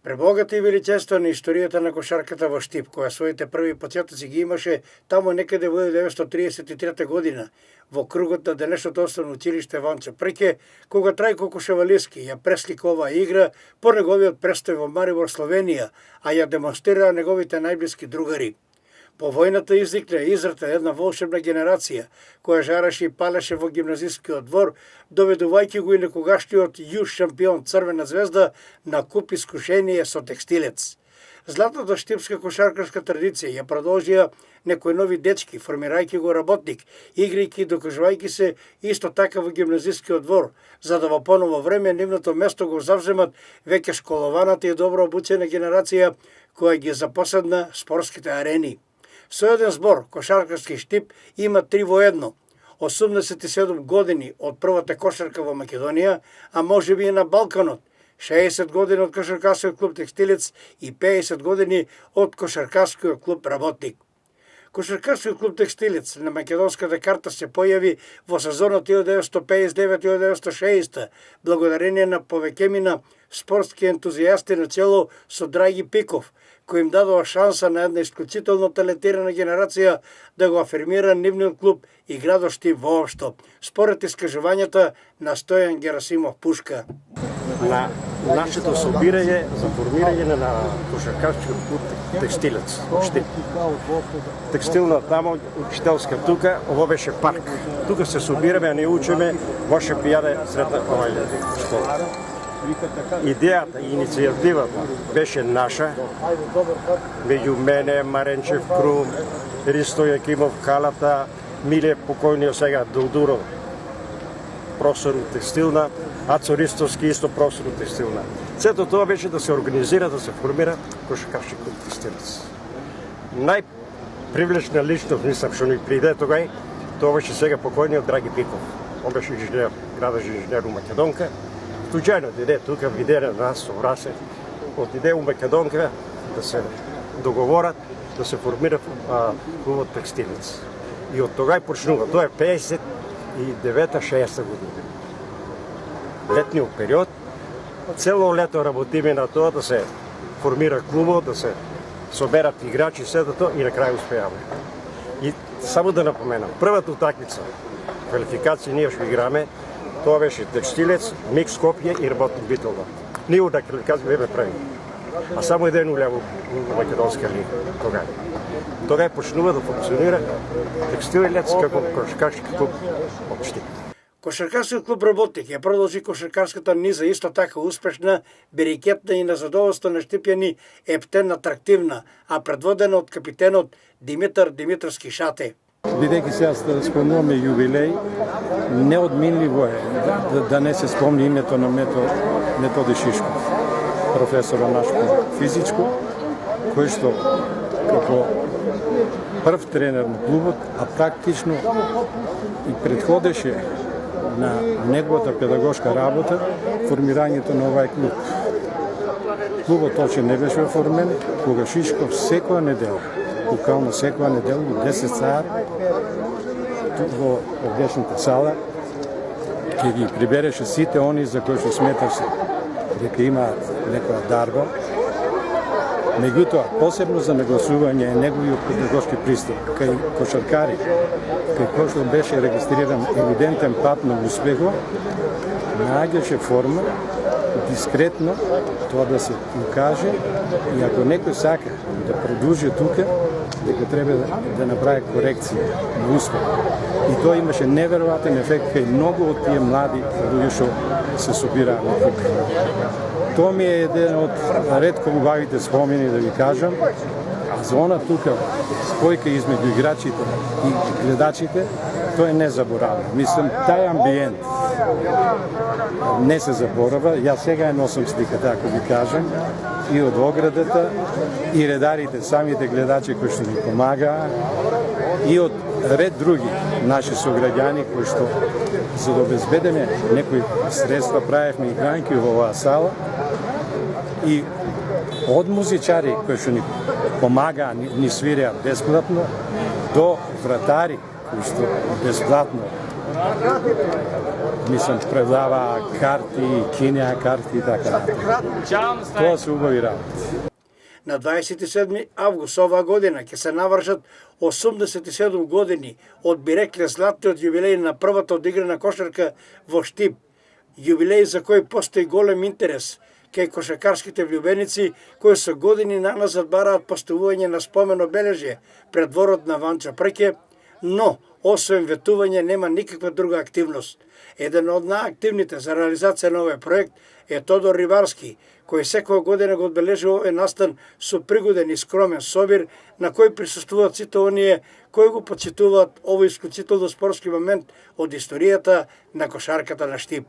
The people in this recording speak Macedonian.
Пребогата и величествена историјата на кошарката во Штип, која своите први почетоци ги имаше таму некаде во 1933 година, во кругот на денешното основно училиште Ванчо Прке, кога Трајко Кошевалиски ја преслика оваа игра по неговиот престој во Марибор, Словенија, а ја демонстрира неговите најблиски другари. По војната изникна и израта една волшебна генерација, која жараше и палеше во гимназискиот двор, доведувајќи го и некогашниот јуж шампион Црвена звезда на куп искушение со текстилец. Златната штипска кошаркарска традиција ја продолжија некои нови дечки, формирајќи го работник, играјќи и докажувајќи се исто така во гимназискиот двор, за да во поново време нивното место го завземат веќе школованата и добро обучена генерација која ги запоседна спортските арени. Со еден збор, кошаркарски Штип има 3 во 1. 87 години од првата кошарка во Македонија, а можеби и на Балканот, 60 години од кошаркарскиот клуб Текстилец и 50 години од кошаркарскиот клуб Работник. Кошаркарскиот клуб Текстилец на македонската карта се појави во сезонот 1959-1960, благодарение на повеќемина спортски ентузијасти на чело со Драги Пиков, кој им дадува шанса на една исклучително талентирана генерација да го афирмира нивниот клуб и градот Штип воопшто, според искажувањата на Стојан Герасимов Пушка. На нашето собирање за формирање на кошаркарскиот клуб Текстилец Штип. Текстилна тамо, учителска тука, ово беше парк. Тука се собираме, а не учиме во Шапијаде средна школа. Идејата и иницијативата беше наша, меѓу мене, Маренчев Крум, Ристо Јакимов Калата, Миле покојниот сега Додуров, професор у текстилна, Ацо Ристовски исто професор у текстилна. Сето тоа беше да се организира, да се формира кошаркарски клуб Текстилец. Најпривлечна личност, мислам, што ни приде тогај, тоа беше сега покојниот Драги Пиков. Он беше инженер, градаш инженер у Македонка. Случајно дојде тука, виде на нас, собрасе, отиде у Македонка да се договорат, да се формира клубот Текстилец. И од тогај почнува, тоа е 59-60 година. Летниот период, цело лето работиме на тоа да се формира клубот, да се соберат играчи, сето тоа и на крај успеаме. И само да напоменам, првата утакмица, квалификација ние што играме, тоа беше Текстилец, МИК Скопје и Работник Битолва. Ние од квалификација беме прави. А само 1-0 во македонска лига тогај. Тогај почнува да функционира Текстилец како кошаркарски клуб од Штип. Кошаркарскиот клуб Работник ја продолжи кошаркарската низа исто така успешна, берикетна и на задоволство на штипјани ептен атрактивна, а предводена од капитенот Димитар Димитровски Шате. Бидејќи сега спомнуваме јубилеј, неодминливо е да не се спомни името на Методи Шишков, професора наш по физичко, кој што како прв тренер на клубот, а практично и предходеше на неговата педагошка работа формирањето на овај клуб. Клубот точно не беше оформен, кога Шишков секоја недела, буквално секоја недела, 10 саат, во овдешната сала, ќе ги прибереше сите они за кои што сметаше дека имаат некоја дарба. Меѓутоа, посебно за нагласување е неговиот педагошки пристап кај кошаркари, кај кој што беше регистриран евидентен пат на успехот, нааѓаше форма дискретно тоа да се укаже и ако некој сака да продолжи тука, дека треба да направи корекција на успех. И тоа имаше неверојатен ефект кај многу од тие млади луѓе што се собираа на тука. Тоа ми е еден од ретко убавите спомени да ви кажам. Зона тука, спојка измеѓу играчите и гледачите, тоа е незаборавно. Мислам, тај амбиент не се заборава. Јас сега носам сликата, ако ви кажам, и од оградата, и редарите, самите гледачи кои што ни помагаа, и од ред други наши сограѓани кои што за да обезбедеме некои средства правевме игранки во оваа сала, и од музичари кои што ни помагаа, ни свиреа бесплатно, до вратари кои што бесплатно Мислам, предава карти, кинеа карти и така натаму. Тоа се убави работи. На 27. август оваа година ќе се навршат 87 години од би рекле златниот јубилеј на првата одиграна кошарка во Штип. Јубилеј за кој постои голем интерес кај кошакарските влюбеници кои со години наназад бараат поставување на спомен обележје пред дворот на Ванчо Прке, но освен ветување нема никаква друга активност. Еден од најактивните за реализација на овој проект е Тодор Рибарски, кој секоја година го одбележува овој настан со пригоден и скромен собир на кој присуствуваат сите оние кои го почитуваат овој исклучително спортски момент од историјата на кошарката на Штип.